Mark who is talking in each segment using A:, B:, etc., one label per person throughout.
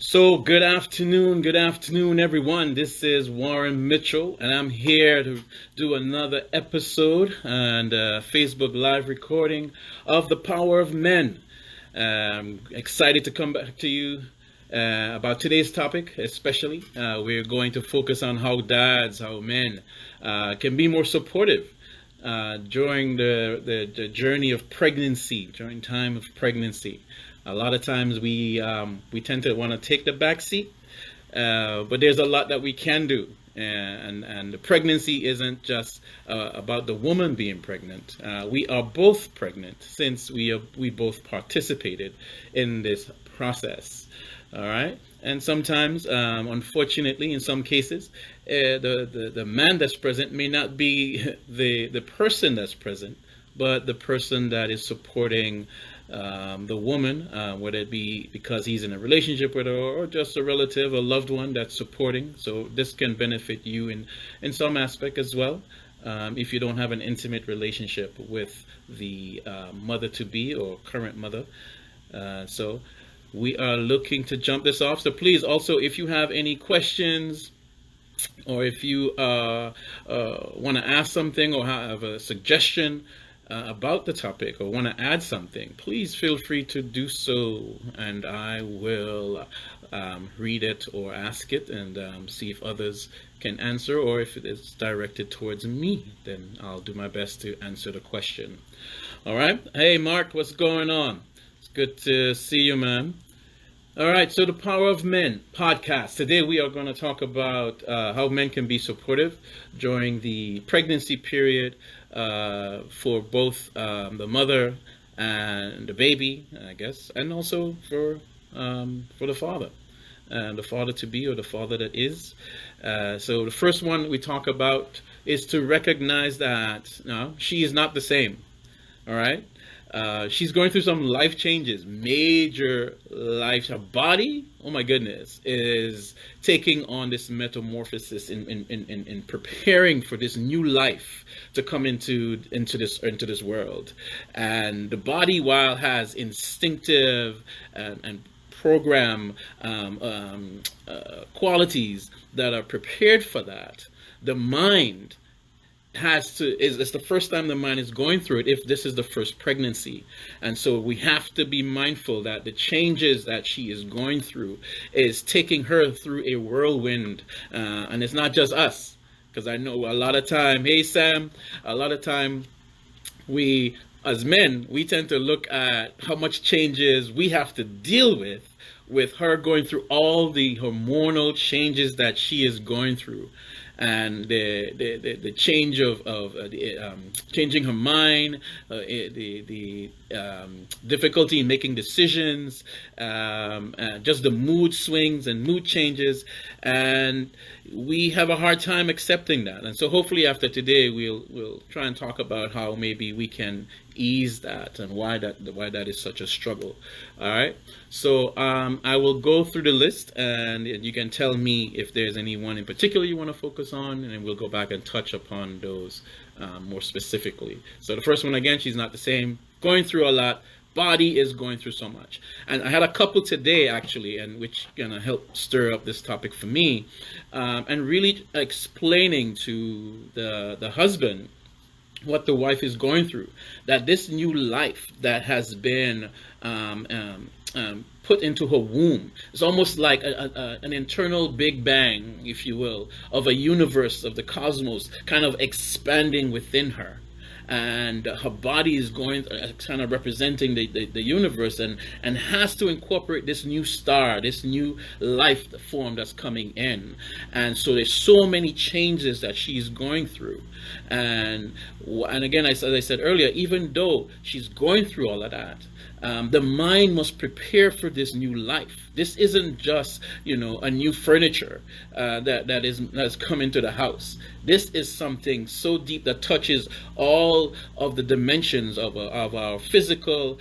A: So, good afternoon, everyone. This is Warren Mitchell, and I'm here to do another episode and Facebook Live recording of The Power of Men. Excited to come back to you about today's topic, especially. We're going to focus on how dads, how men can be more supportive during the journey of pregnancy, during time of pregnancy. A lot of times we tend to want to take the back seat, but there's a lot that we can do, and the pregnancy isn't just about the woman being pregnant. We are both pregnant since we both participated in this process. All right, and sometimes, unfortunately, in some cases, the man that's present may not be the person that's present, but the person that is supporting the woman, whether it be because he's in a relationship with her or just a relative, a loved one that's supporting. So this can benefit you in some aspect as well, if you don't have an intimate relationship with the mother-to-be or current mother. So we are looking to jump this off. So please, also, if you have any questions, or if you want to ask something or have a suggestion about the topic or want to add something, please feel free to do so, and I will read it or ask it and see if others can answer, or if it is directed towards me, then I'll do my best to answer the question. All right. Hey, Mark, what's going on? It's good to see you, man. All right, so the Power of Men podcast. Today we are going to talk about how men can be supportive during the pregnancy period for both the mother and the baby, I guess, and also for the father, and the father to be or the father that is. So the first one we talk about is to recognize that no, she is not the same. All right. She's going through some life changes, major life. Her body, oh my goodness, is taking on this metamorphosis in preparing for this new life to come into this world. And the body, while has instinctive and program qualities that are prepared for that, the mind it's the first time the mind is going through it, if this is the first pregnancy. And so we have to be mindful that the changes that she is going through is taking her through a whirlwind, and it's not just us, because I know a lot of time, hey Sam, a lot of time we as men, we tend to look at how much changes we have to deal with her going through all the hormonal changes that she is going through, and the change of changing her mind, the difficulty in making decisions, just the mood swings and mood changes, and we have a hard time accepting that. And so hopefully after today we'll try and talk about how maybe we can ease that and why that is such a struggle. All right, so I will go through the list, and you can tell me if there's any one in particular you want to focus on, and then we'll go back and touch upon those more specifically. So the first one, again, she's not the same, going through a lot, body is going through so much. And I had a couple today actually, and which gonna help stir up this topic for me, and really explaining to the husband what the wife is going through, that this new life that has been put into her womb is almost like an internal big bang, if you will, of a universe, of the cosmos kind of expanding within her. And her body is going kind of representing the universe, and has to incorporate this new star, this new life form that's coming in. And so there's so many changes that she's going through, and again, as I said earlier, even though she's going through all of that, the mind must prepare for this new life. This isn't just, a new furniture that's come into the house. This is something so deep that touches all of the dimensions of our physical,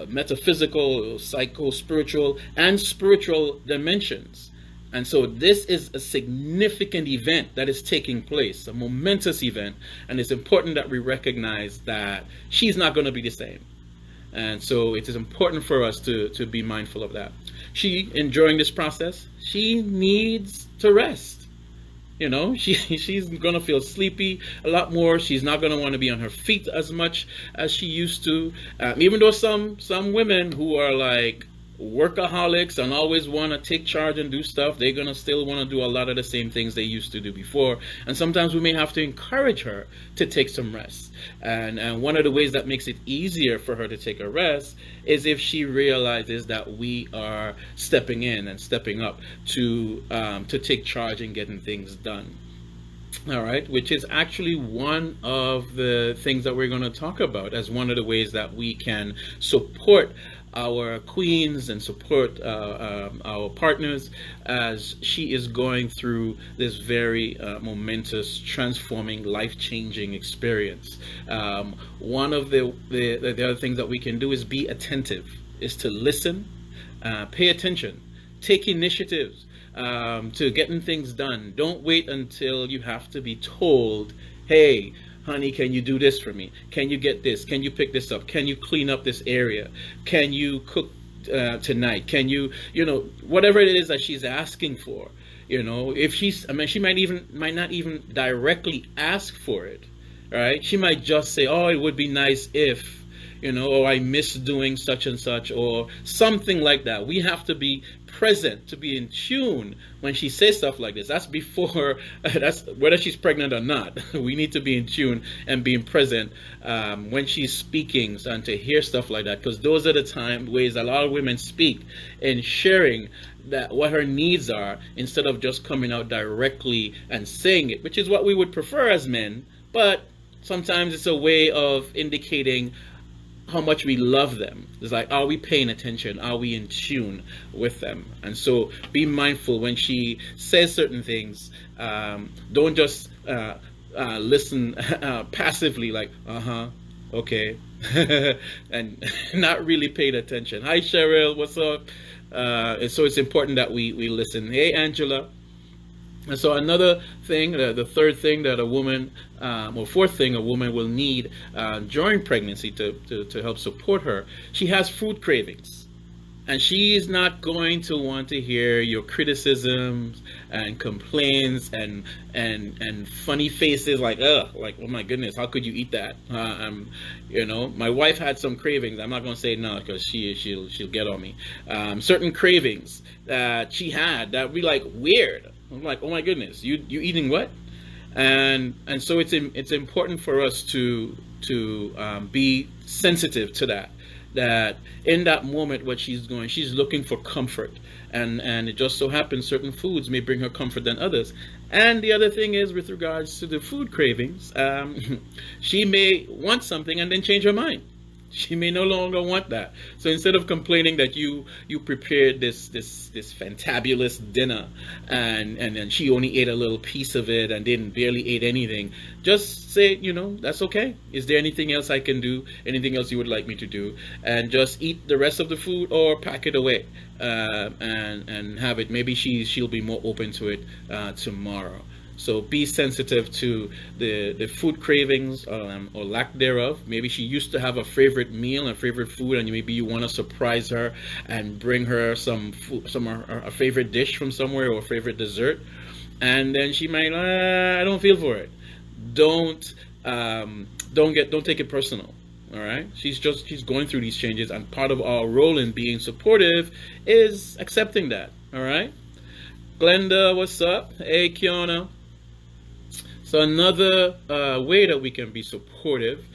A: metaphysical, psycho, spiritual, and spiritual dimensions. And so this is a significant event that is taking place, a momentous event, and it's important that we recognize that she's not going to be the same. And so it is important for us to be mindful of that. during this process, she needs to rest. She's gonna feel sleepy a lot more. She's not gonna want to be on her feet as much as she used to. Even though some women who are like workaholics and always want to take charge and do stuff, they're gonna still want to do a lot of the same things they used to do before. And sometimes we may have to encourage her to take some rest. And one of the ways that makes it easier for her to take a rest is if she realizes that we are stepping in and stepping up to take charge and getting things done. All right, which is actually one of the things that we're going to talk about as one of the ways that we can support our queens and support our partners as she is going through this very momentous, transforming, life-changing experience. One of the other things that we can do is be attentive, is to listen, pay attention, take initiatives to getting things done. Don't wait until you have to be told, hey, honey, can you do this for me? Can you get this? Can you pick this up? Can you clean up this area? Can you cook tonight? Can you, whatever it is that she's asking for, if she might not even directly ask for it, right? She might just say, oh, it would be nice if, or I miss doing such and such, or something like that. We have to be present, to be in tune when she says stuff like this. That's before, that's whether she's pregnant or not. We need to be in tune and being present when she's speaking and to hear stuff like that, because those are the ways a lot of women speak, and sharing that what her needs are instead of just coming out directly and saying it, which is what we would prefer as men. But sometimes it's a way of indicating how much we love them. It's like, are we paying attention? Are we in tune with them? And so be mindful when she says certain things. Don't just listen passively, like, okay, and not really paying attention. Hi, Cheryl, what's up? And so it's important that we listen. Hey, Angela. And so another thing, the third thing that a woman, or fourth thing a woman will need during pregnancy to help support her, she has food cravings. And she's not going to want to hear your criticisms and complaints and funny faces like, oh my goodness, how could you eat that? My wife had some cravings. I'm not going to say no, because she'll get on me. Certain cravings that she had that be like weird. I'm like, oh my goodness, you eating what? And so it's important for us to be sensitive to that. That in that moment, what she's looking for comfort, and it just so happens certain foods may bring her comfort than others. And the other thing is, with regards to the food cravings, she may want something and then change her mind. She may no longer want that. So instead of complaining that you prepared this fantabulous dinner and then she only ate a little piece of it and didn't barely ate anything, just say, that's okay. Is there anything else I can do? Anything else you would like me to do? And just eat the rest of the food or pack it away and have it. Maybe she'll be more open to it tomorrow. So be sensitive to the food cravings or lack thereof. Maybe she used to have a favorite meal, a favorite food, and maybe you want to surprise her and bring her some food, a favorite dish from somewhere, or a favorite dessert, and then she might, I don't feel for it. Don't take it personal. All right, she's going through these changes, and part of our role in being supportive is accepting that. All right, Glenda, what's up? Hey, Kiana. So another way that we can be supportive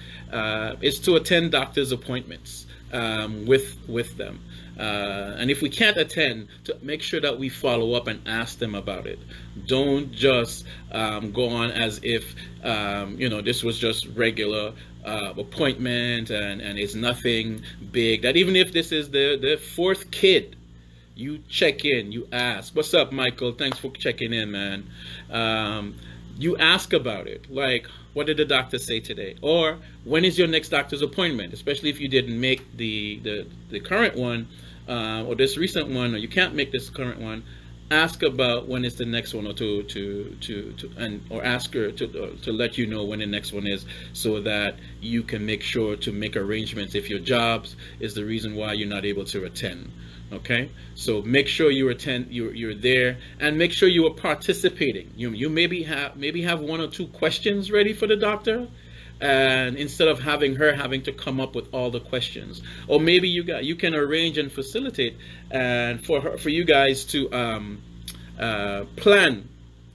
A: is to attend doctor's appointments with them. And if we can't attend, to make sure that we follow up and ask them about it. Don't just go on as if this was just regular appointment and it's nothing big. That even if this is the fourth kid, you check in, you ask. What's up, Michael? Thanks for checking in, man. You ask about it, like, what did the doctor say today? Or when is your next doctor's appointment? Especially if you didn't make the current one, or this recent one, or you can't make this current one. Ask about when is the next one, or or ask her to let you know when the next one is, so that you can make sure to make arrangements if your jobs is the reason why you're not able to attend. Okay, so make sure you attend, you're there, and make sure you are participating. You maybe have one or two questions ready for the doctor, and instead of having her having to come up with all the questions, or maybe you can arrange and facilitate, and for you guys to plan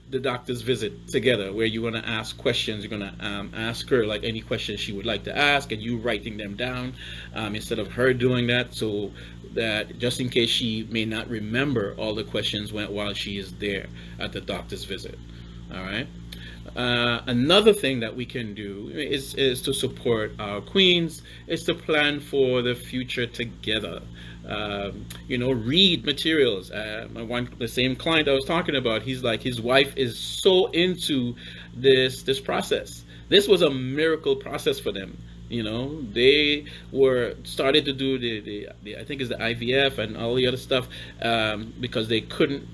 A: the doctor's visit together, where you're going to ask questions. You're going to ask her like any questions she would like to ask, and you writing them down, instead of her doing that, so that just in case she may not remember all the questions while she is there at the doctor's visit. All right. Another thing that we can do is to support our queens, is to plan for the future together. Read materials. The same client I was talking about, he's like, his wife is so into this process. This was a miracle process for them. They were started to do the I think it's the IVF and all the other stuff, because they couldn't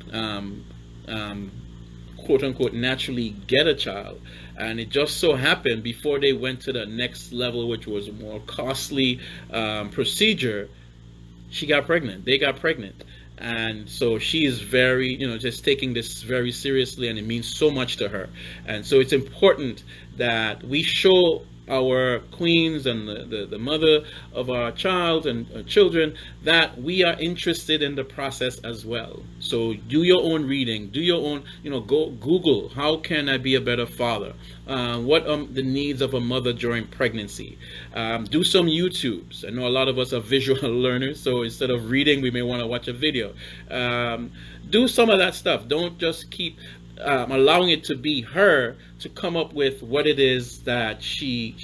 A: quote unquote naturally get a child, and it just so happened before they went to the next level, which was a more costly procedure, she got pregnant. They got pregnant. And so she is very, just taking this very seriously, and it means so much to her. And so it's important that we show our queens and the mother of our child and children that we are interested in the process as well. So do your own reading, do your own, go Google, how can I be a better father? What are the needs of a mother during pregnancy? Do some YouTubes. I know a lot of us are visual learners, so instead of reading, we may want to watch a video. Do some of that stuff. Don't just keep allowing it to be her to come up with what it is that she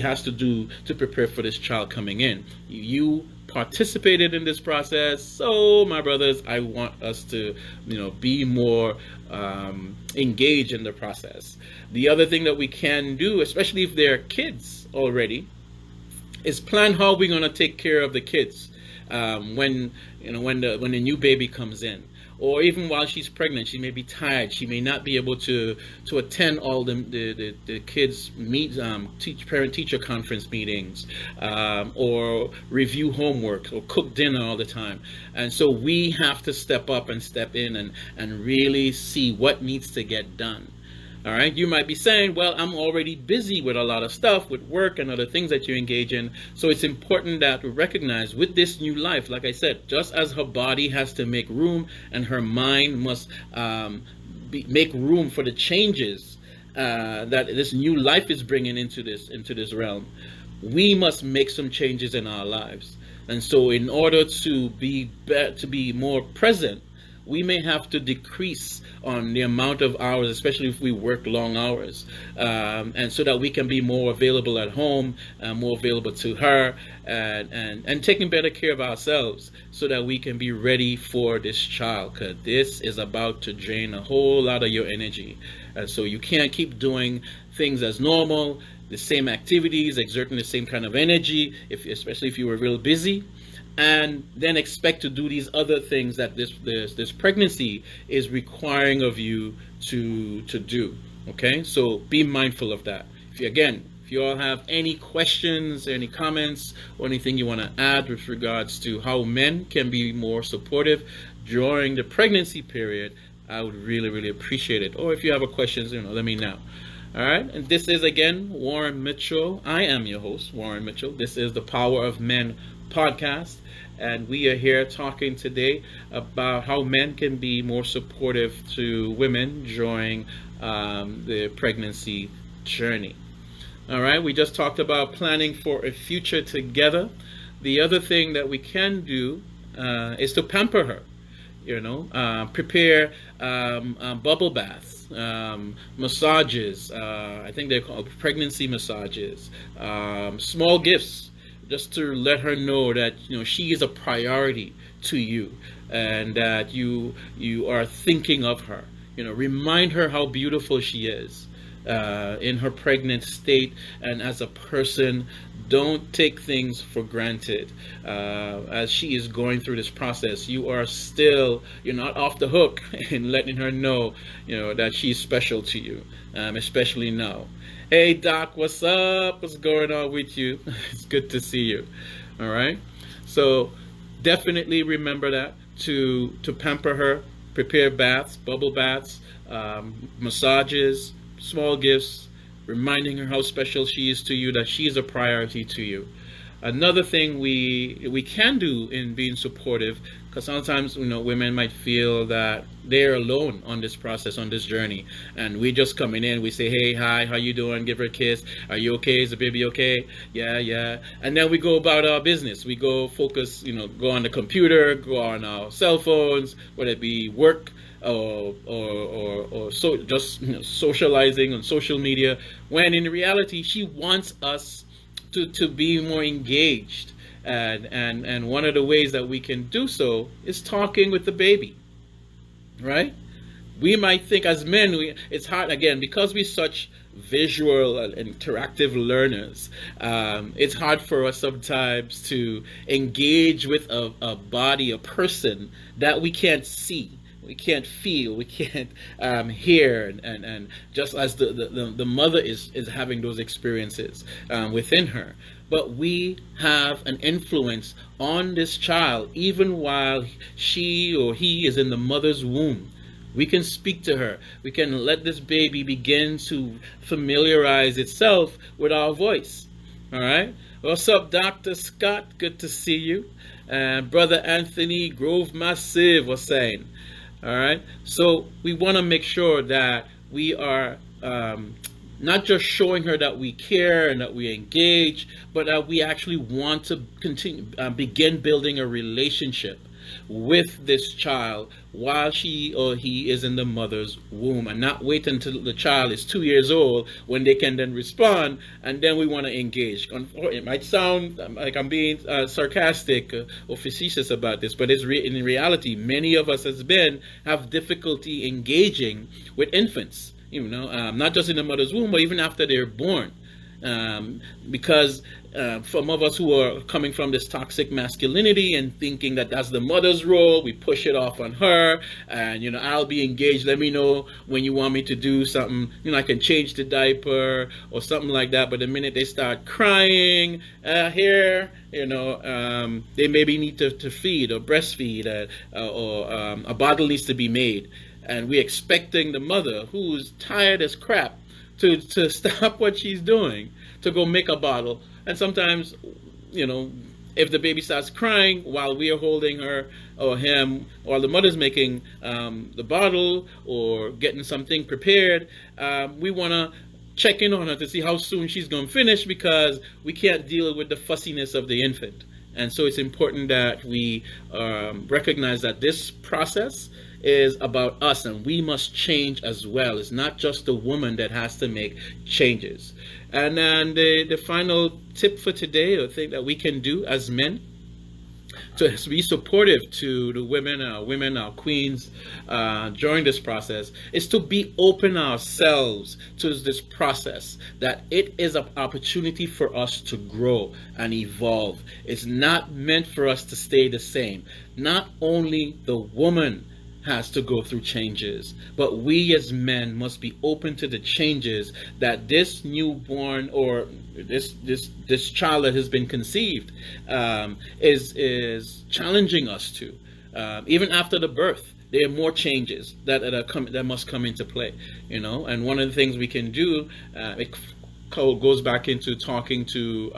A: has to do to prepare for this child coming in. You participated in this process, so my brothers, I want us to be more engaged in the process. The other thing that we can do, especially if they're kids already, is plan how we're going to take care of the kids when the new baby comes in. Or even while she's pregnant, she may be tired. She may not be able to attend all the kids' parent-teacher conference meetings, or review homework, or cook dinner all the time. And so we have to step up and step in and really see what needs to get done. All right, you might be saying, well, I'm already busy with a lot of stuff, with work and other things that you engage in. So it's important that we recognize with this new life, like I said, just as her body has to make room and her mind must make room for the changes that this new life is bringing into this realm, we must make some changes in our lives. And so in order to be more present, we may have to decrease on the amount of hours, especially if we work long hours, and so that we can be more available at home, more available to her, and taking better care of ourselves, so that we can be ready for this child, because this is about to drain a whole lot of your energy. So you can't keep doing things as normal, the same activities, exerting the same kind of energy, especially if you were real busy, and then expect to do these other things that this pregnancy is requiring of you to do. Okay, so be mindful of that. If you all have any questions, any comments, or anything you want to add with regards to how men can be more supportive during the pregnancy period, I would really, really appreciate it. Or if you have a questions, let me know. All right, and this is again Warren Mitchell. I am your host, Warren Mitchell. This is the Power of Men podcast, and we are here talking today about how men can be more supportive to women during the pregnancy journey. All right, we just talked about planning for a future together. The other thing that we can do is to pamper her. Prepare bubble baths, massages. I think they're called pregnancy massages. Small gifts, just to let her know that she is a priority to you, and that you are thinking of her. Remind her how beautiful she is in her pregnant state, and as a person. Don't take things for granted. As she is going through this process, you're not off the hook in letting her know, that she's special to you, especially now. Hey Doc, what's up? What's going on with you? It's good to see you. All right. So definitely remember that to pamper her, prepare baths, bubble baths, massages, small gifts, reminding her how special she is to you, that she is a priority to you. Another thing we can do in being supportive, because sometimes women might feel that they're alone on this process, on this journey, and we just coming in, we say, hey, hi, how you doing, give her a kiss, are you okay, is the baby okay, yeah, yeah, and then we go about our business, we go focus, go on the computer, go on our cell phones, whether it be work or so, just socializing on social media, when in reality she wants us to be more engaged. And one of the ways that we can do so is talking with the baby, right? We might think as men, it's hard, again, because we're such visual and interactive learners. It's hard for us sometimes to engage with a body, a person that we can't see, we can't feel, we can't hear, and just as the mother is having those experiences within her. But we have an influence on this child even while she or he is in the mother's womb. We can speak to her. We can let this baby begin to familiarize itself with our voice. All right. What's up, Dr. Scott? Good to see you. And Brother Anthony Grove Massive was saying. All right. So we want to make sure that we are not just showing her that we care and that we engage, but that we actually want to begin building a relationship with this child while she or he is in the mother's womb, and not wait until the child is 2 years old when they can then respond, and then we want to engage. It might sound like I'm being sarcastic or facetious about this, but in reality, many of us as men have difficulty engaging with infants, not just in the mother's womb, but even after they're born. Because some of us who are coming from this toxic masculinity and thinking that that's the mother's role, we push it off on her, and I'll be engaged, let me know when you want me to do something, I can change the diaper or something like that. But the minute they start crying, they maybe need to feed or breastfeed, or a bottle needs to be made, and we're expecting the mother, who's tired as crap, to stop what she's doing to go make a bottle. And sometimes, if the baby starts crying while we are holding her or him, while the mother's making the bottle or getting something prepared, we want to check in on her to see how soon she's going to finish, because we can't deal with the fussiness of the infant. And so it's important that we recognize that this process is about us, and we must change as well. It's not just the woman that has to make changes. And then the final tip for today, or thing that we can do as men to be supportive to the women, our queens, during this process, is to be open ourselves to this process, that it is an opportunity for us to grow and evolve. It's not meant for us to stay the same. Not only the woman has to go through changes, but we as men must be open to the changes that this newborn, or this child that has been conceived, is challenging us to. Even after the birth, there are more changes that must come into play, and one of the things we can do, it goes back into talking to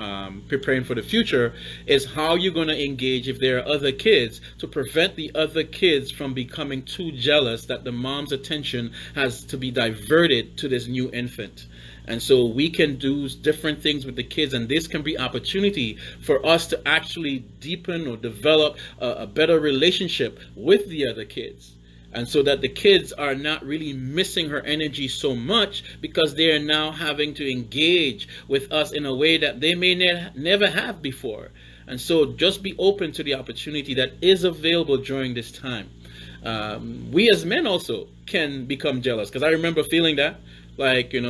A: preparing for the future, is how you're going to engage if there are other kids, to prevent the other kids from becoming too jealous that the mom's attention has to be diverted to this new infant. And so we can do different things with the kids, and this can be opportunity for us to actually deepen or develop a better relationship with the other kids. And so that the kids are not really missing her energy so much, because they are now having to engage with us in a way that they may never have before. And so just be open to the opportunity that is available during this time. We as men also can become jealous, because I remember feeling that. Like, in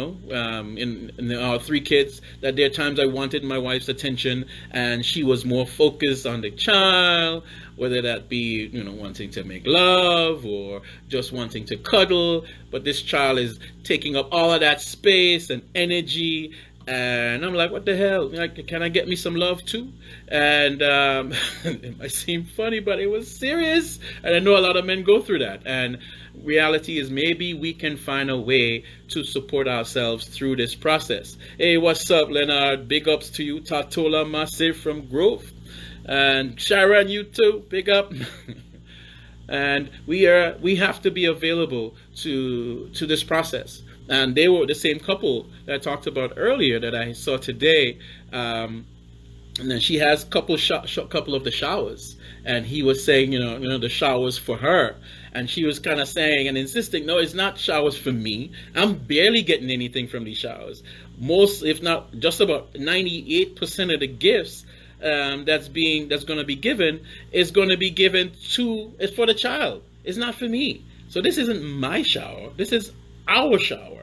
A: our 3 kids, that there are times I wanted my wife's attention and she was more focused on the child, whether that be, wanting to make love or just wanting to cuddle. But this child is taking up all of that space and energy, And I'm like, what the hell? Like, can I get me some love too? And it might seem funny, but it was serious. And I know a lot of men go through that. And reality is maybe we can find a way to support ourselves through this process. Hey, what's up, Leonard? Big ups to you. Tatola Massive from Grove. And Sharon, you too. Big up. And we have to be available to this process. And they were the same couple that I talked about earlier that I saw today. And then she has couple of the showers, and he was saying, the showers for her, and she was kind of saying and insisting, no, it's not showers for me. I'm barely getting anything from these showers. Most, if not just about 98% of the gifts that's going to be given is going to be given it's for the child. It's not for me. So this isn't my shower. This is our shower.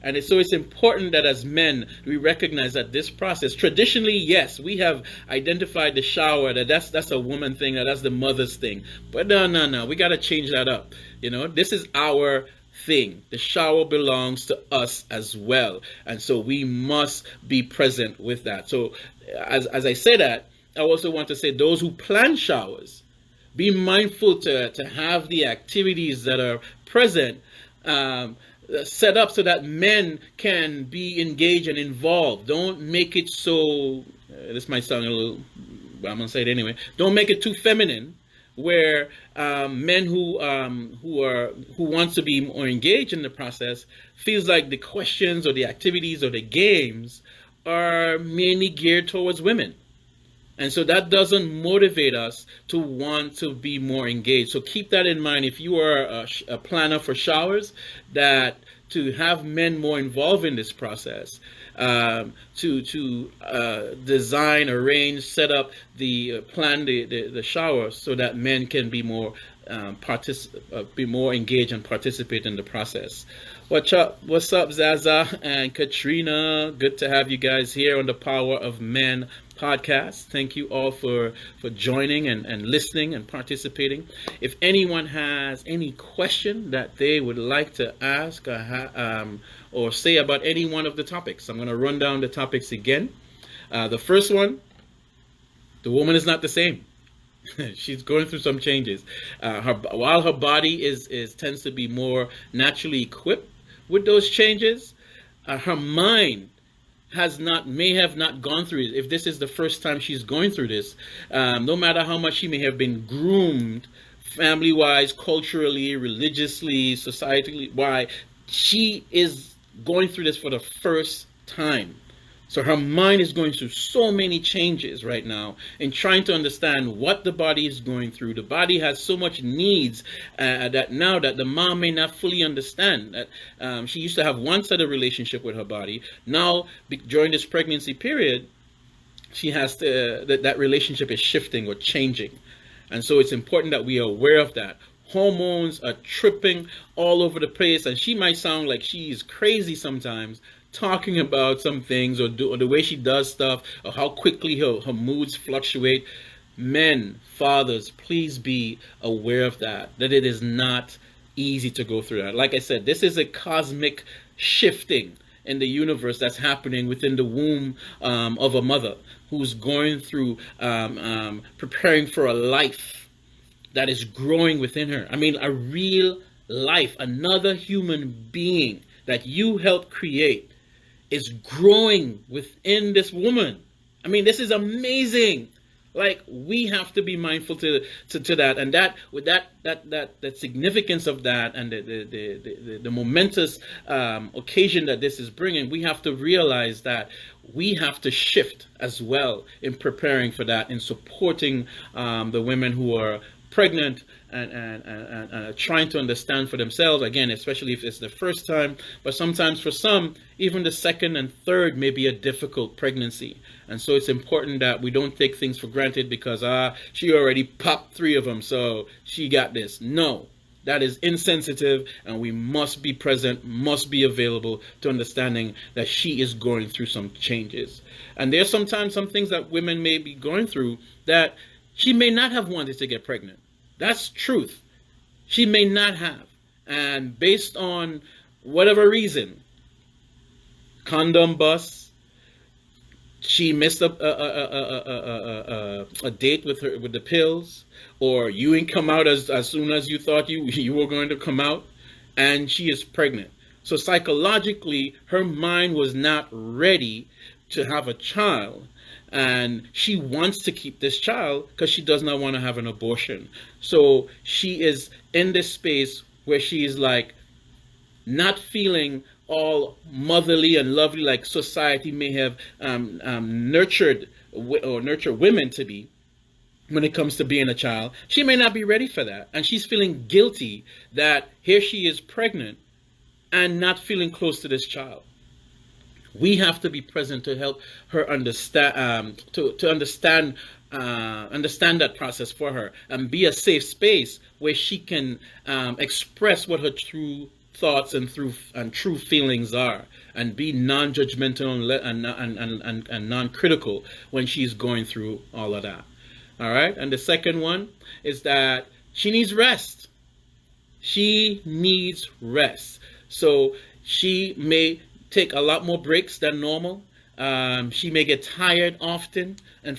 A: And so it's important that as men, we recognize that this process, traditionally, yes, we have identified the shower, that's a woman thing, that's the mother's thing. But no, we got to change that up. This is our thing. The shower belongs to us as well. And so we must be present with that. So as I say that, I also want to say those who plan showers, be mindful to have the activities that are present set up so that men can be engaged and involved. Don't make it so, this might sound a little, but I'm going to say it anyway. Don't make it too feminine, where men who want to be more engaged in the process feels like the questions or the activities or the games are mainly geared towards women. And so that doesn't motivate us to want to be more engaged. So keep that in mind if you are a planner for showers, that to have men more involved in this process, to design, arrange, set up plan the shower so that men can be more engaged and participate in the process. What's up, Zaza and Katrina? Good to have you guys here on the Power of Men podcast. Thank you all for joining and listening and participating. If anyone has any question that they would like to ask or say about any one of the topics, I'm going to run down the topics again. The first one, the woman is not the same. She's going through some changes. While her body tends to be more naturally equipped with those changes, her mind may have not gone through it. If this is the first time she's going through this, no matter how much she may have been groomed family-wise, culturally, religiously, societally, why she is going through this for the first time. So her mind is going through so many changes right now in trying to understand what the body is going through. The body has so much needs that now that the mom may not fully understand. That she used to have one set of relationship with her body. Now, during this pregnancy period, she has that relationship is shifting or changing. And so it's important that we are aware of that. Hormones are tripping all over the place, and she might sound like she's crazy sometimes, talking about some things or the way she does stuff or how quickly her moods fluctuate. Men, fathers, please be aware of that it is not easy to go through that. Like I said, this is a cosmic shifting in the universe that's happening within the womb of a mother who's going through preparing for a life that is growing within her. I mean, a real life, another human being that you helped create is growing within this woman. I mean, this is amazing. Like, we have to be mindful to that, and that with that significance of that, and the momentous occasion that this is bringing, we have to realize that we have to shift as well in preparing for that, in supporting the women who are pregnant and trying to understand for themselves, again, especially if it's the first time, but sometimes for some, even the second and third may be a difficult pregnancy. And so it's important that we don't take things for granted because she already popped 3 of them, so she got this. No, that is insensitive, and we must be present, must be available to understanding that she is going through some changes. And there's sometimes some things that women may be going through that she may not have wanted to get pregnant. That's truth. She may not have. And based on whatever reason, condom bust, she missed a date with her with the pills, or you ain't come out as soon as you thought you were going to come out, and she is pregnant. So psychologically, her mind was not ready to have a child, and she wants to keep this child because she does not want to have an abortion. So she is in this space where she is like not feeling all motherly and lovely like society may have nurtured or nurture women to be when it comes to being a child. She may not be ready for that, and she's feeling guilty that here she is pregnant and not feeling close to this child. We have to be present to help her understand, to understand, understand that process for her, and be a safe space where she can express what her true thoughts and true feelings are, and be non-judgmental and non-critical when she's going through all of that. All right. And the second one is that she needs rest. She needs rest. So she may take a lot more breaks than normal. She may get tired often and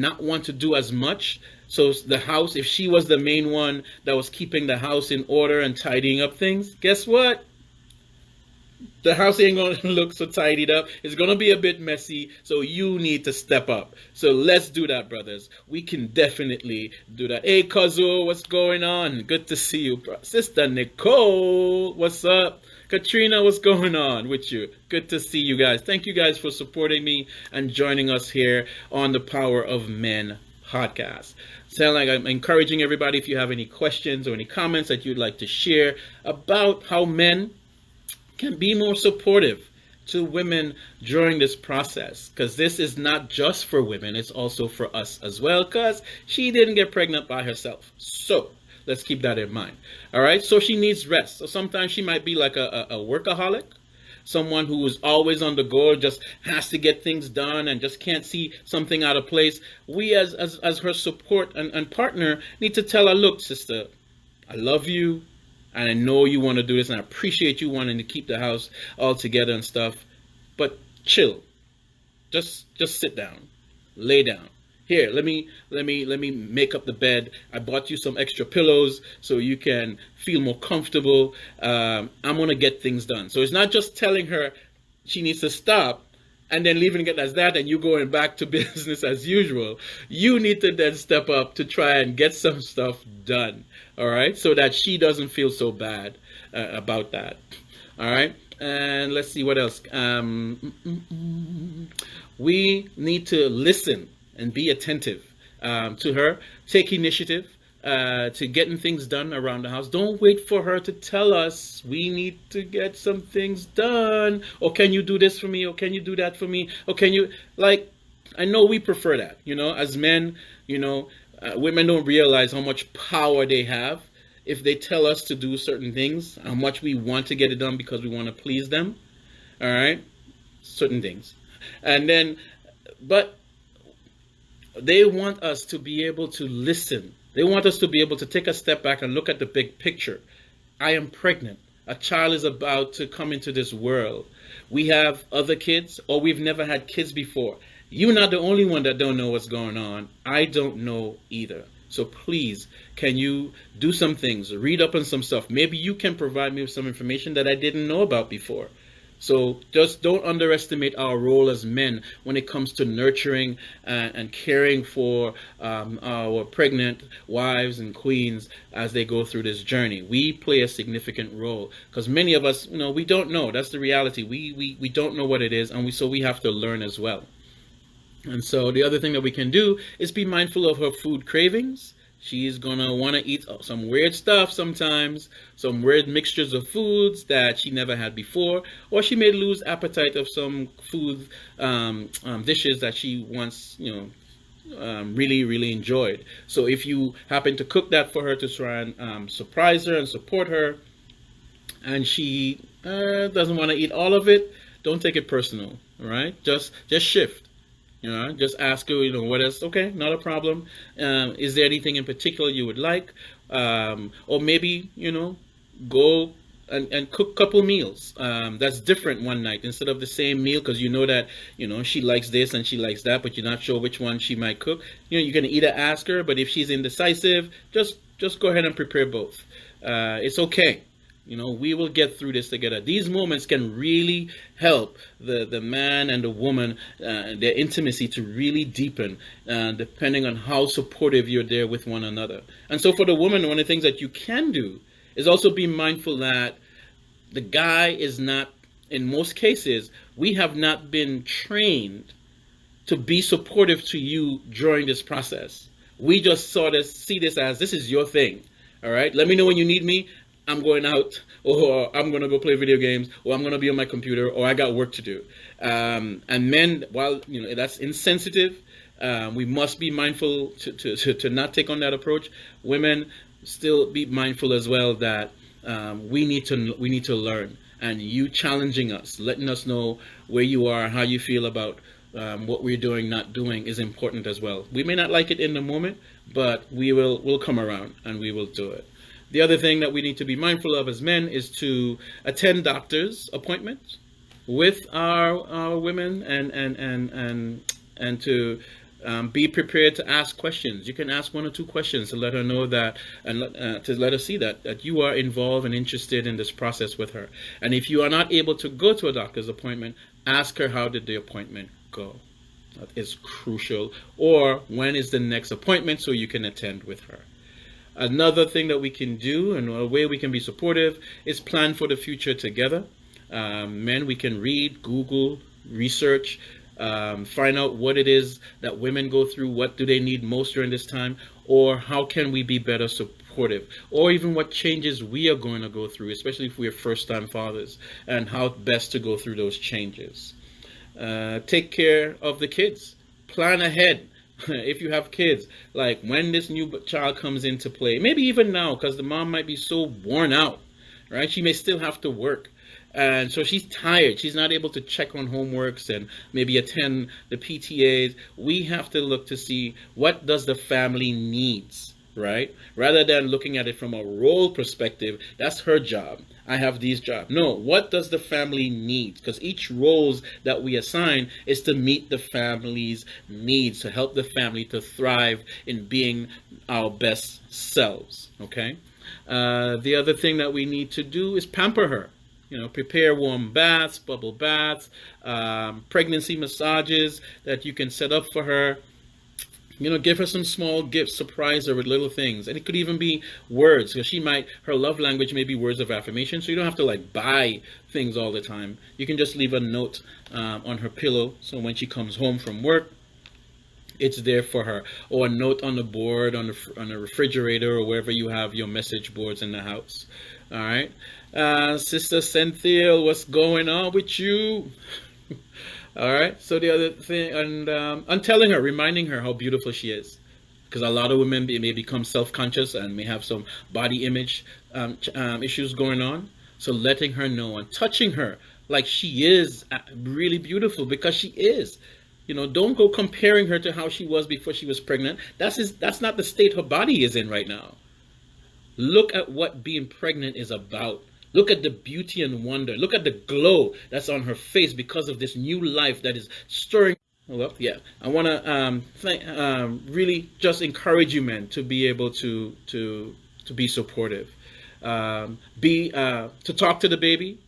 A: not want to do as much. So the house, if she was the main one that was keeping the house in order and tidying up things, guess what? The house ain't going to look so tidied up. It's going to be a bit messy, so you need to step up. So let's do that, brothers. We can definitely do that. Hey, Kazuo, what's going on? Good to see you. Sister Nicole, what's up? Katrina, what's going on with you? Good to see you guys. Thank you guys for supporting me and joining us here on the Power of Men podcast. Sound like I'm encouraging everybody, if you have any questions or any comments that you'd like to share about how men can be more supportive to women during this process, because this is not just for women, it's also for us as well, because she didn't get pregnant by herself. So let's keep that in mind. All right, so she needs rest. So sometimes she might be like a workaholic, someone who is always on the go, just has to get things done and just can't see something out of place. We as her support and partner need to tell her, look, sister, I love you, and I know you want to do this, and I appreciate you wanting to keep the house all together and stuff, but chill. Just sit down, lay down. Here, let me make up the bed. I bought you some extra pillows so you can feel more comfortable. I'm gonna get things done. So it's not just telling her she needs to stop and then leaving it as that, and you going back to business as usual. You need to then step up to try and get some stuff done. All right, so that she doesn't feel so bad about that. All right, and let's see what else. We need to listen and be attentive to her. Take initiative to getting things done around the house. Don't wait for her to tell us we need to get some things done. Or can you do this for me? Or can you do that for me? Or can you, like, I know we prefer that, you know, as men, you know, women don't realize how much power they have if they tell us to do certain things, how much we want to get it done because we want to please them. All right, certain things. And then, but they want us to be able to listen. They want us to be able to take a step back and look at the big picture. I am pregnant. A child is about to come into this world. We have other kids, or we've never had kids before. You're not the only one that don't know what's going on. I don't know either. So please, can you do some things? Read up on some stuff. Maybe you can provide me with some information that I didn't know about before. So just don't underestimate our role as men when it comes to nurturing and caring for our pregnant wives and queens as they go through this journey. We play a significant role because many of us, you know, we don't know. That's the reality. We don't know what it is, and so we have to learn as well. And so the other thing that we can do is be mindful of her food cravings. She's gonna want to eat some weird stuff sometimes, some weird mixtures of foods that she never had before, or she may lose appetite of some food dishes that she once, you know, really enjoyed. So if you happen to cook that for her to try and surprise her and support her, and she doesn't want to eat all of it, don't take it personal. All right, just shift. You know, just ask her, you know, what else? Okay, not a problem. Is there anything in particular you would like? Or maybe, you know, go and cook couple meals that's different one night instead of the same meal, because you know that she likes this and she likes that, but you're not sure which one she might cook. You can either ask her, but if she's indecisive, just go ahead and prepare both. It's okay. We will get through this together. These moments can really help the man and the woman, their intimacy to really deepen, depending on how supportive you're there with one another. And so for the woman, one of the things that you can do is also be mindful that the guy is not, in most cases, we have not been trained to be supportive to you during this process. We just sort of see this as, this is your thing. All right, let me know when you need me. I'm going out, or I'm going to go play video games, or I'm going to be on my computer, or I got work to do. And men, while that's insensitive, we must be mindful to not take on that approach. Women, still be mindful as well that we need to learn, and you challenging us, letting us know where you are, how you feel about what we're doing, not doing, is important as well. We may not like it in the moment, but we'll come around and we will do it. The other thing that we need to be mindful of as men is to attend doctor's appointments with our women, and to be prepared to ask questions. You can ask 1 or 2 questions to let her know that, and to let her see that you are involved and interested in this process with her. And if you are not able to go to a doctor's appointment, ask her, how did the appointment go? That is crucial. Or when is the next appointment, so you can attend with her. Another thing that we can do, and a way we can be supportive, is plan for the future together. Men, we can read, Google, research, find out what it is that women go through, what do they need most during this time, or how can we be better supportive, or even what changes we are going to go through, especially if we are first-time fathers, and how best to go through those changes. Take care of the kids. Plan ahead. If you have kids, like when this new child comes into play, maybe even now, because the mom might be so worn out, right? She may still have to work. And so she's tired. She's not able to check on homeworks and maybe attend the PTAs. We have to look to see, what does the family needs, right? Rather than looking at it from a role perspective, that's her job, I have these jobs. No, what does the family need? Because each roles that we assign is to meet the family's needs, to help the family to thrive in being our best selves, okay? The other thing that we need to do is pamper her. Prepare warm baths, bubble baths, pregnancy massages that you can set up for her. Give her some small gifts, surprise her with little things. And it could even be words, because her love language may be words of affirmation, so you don't have to buy things all the time. You can just leave a note on her pillow, so when she comes home from work, it's there for her. Or a note on the board, on the refrigerator, or wherever you have your message boards in the house. All right. Sister Cynthia, what's going on with you? All right. So the other thing, and I'm telling her, reminding her how beautiful she is, because a lot of women may become self-conscious and may have some body image issues going on. So letting her know and touching her like she is really beautiful, because she is. Don't go comparing her to how she was before she was pregnant. That's not the state her body is in right now. Look at what being pregnant is about. Look at the beauty and wonder. Look at the glow that's on her face because of this new life that is stirring. Well, yeah, I want to really just encourage you, men, to be able to be supportive. To talk to the baby,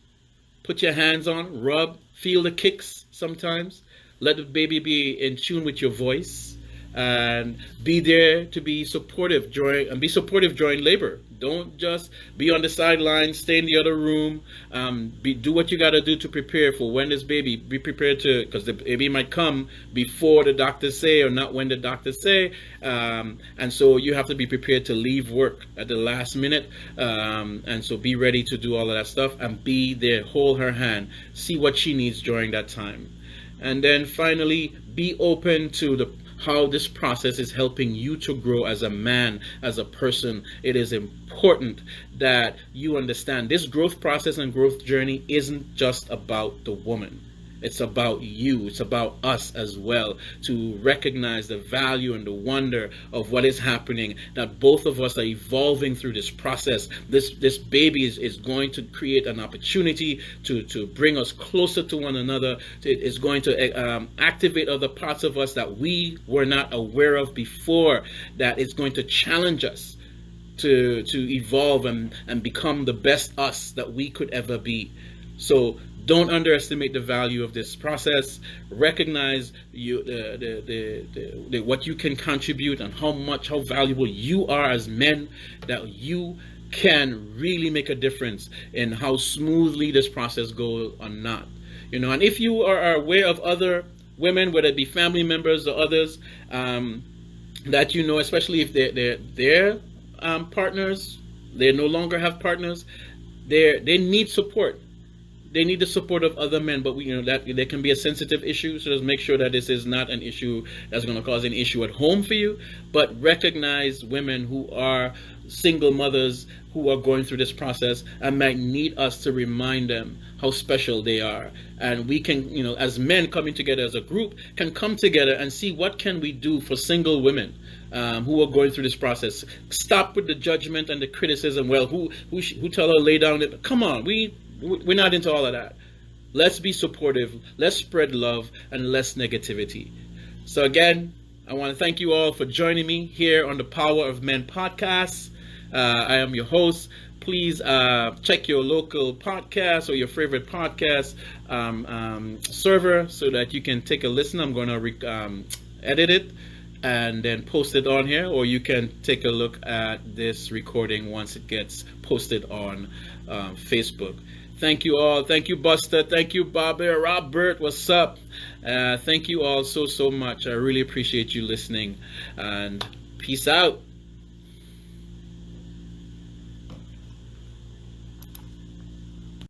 A: put your hands on, rub, feel the kicks sometimes. Let the baby be in tune with your voice, and be there to be supportive during labor. Don't just be on the sidelines, stay in the other room. Do what you got to do to prepare for when this baby. Be prepared because the baby might come before the doctors say, or not when the doctors say. And so you have to be prepared to leave work at the last minute. And so be ready to do all of that stuff, and be there, hold her hand, see what she needs during that time. And then finally, be open to how this process is helping you to grow as a man, as a person. It is important that you understand this growth process and growth journey isn't just about the woman. It's about you. It's about us as well, to recognize the value and the wonder of what is happening, that both of us are evolving through this process. This baby is going to create an opportunity to bring us closer to one another. It is going to activate other parts of us that we were not aware of before, that is going to challenge us to evolve and become the best us that we could ever be. So don't underestimate the value of this process. Recognize what you can contribute and how valuable you are as men, that you can really make a difference in how smoothly this process goes or not. And if you are aware of other women, whether it be family members or others, that especially if their partners, they no longer have partners, they need support. They need the support of other men, but that there can be a sensitive issue. So just make sure that this is not an issue that's going to cause an issue at home for you. But recognize women who are single mothers who are going through this process and might need us to remind them how special they are. And we can, as men coming together as a group, can come together and see what can we do for single women who are going through this process. Stop with the judgment and the criticism. Well, who tell her lay down? Come on, we're not into all of that. Let's be supportive. Let's spread love and less negativity. So again, I want to thank you all for joining me here on the Power of Men podcast. I am your host. Please check your local podcast or your favorite podcast server so that you can take a listen. I'm going to edit it and then post it on here, or you can take a look at this recording once it gets posted on Facebook. Thank you all. Thank you, Buster. Thank you, Bobby. Robert, what's up? Thank you all so much. I really appreciate you listening, and peace out.